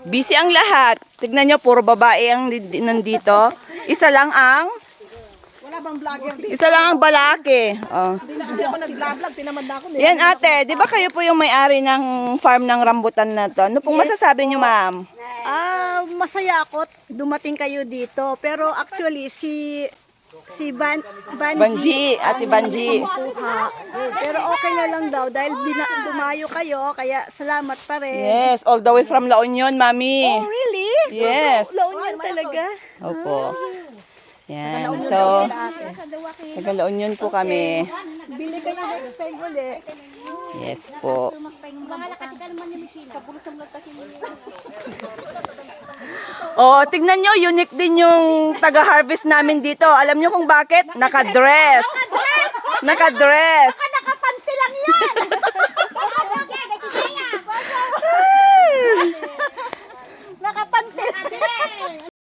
Busy ang lahat. Tignan nyo, puro babae ang nandito. Isa lang ang... Wala bang vlogger dito? Isa lang ang balake. Oh. Hindi na kasi ako nag-vlog, tinamad na ako. Yan ate, di ba kayo po yung may-ari ng farm ng rambutan na to? Ano pong masasabi nyo, ma'am? Masaya ako dumating kayo dito. Pero actually, si Banji, Ate Banji. kumukuha. Pero okay na lang daw dahil dumayo kayo, kaya salamat pa rin. Yes, all the way from La Union, mami. Oh, really? Yes. La Union talaga? Opo. Yan, so, taga La Union po kami. Bili kayo next time ulit. Yes po. Oh, tignan nyo, unique din yung taga-harvest namin dito. Alam nyo kung bakit? Naka-dress. Naka-dress.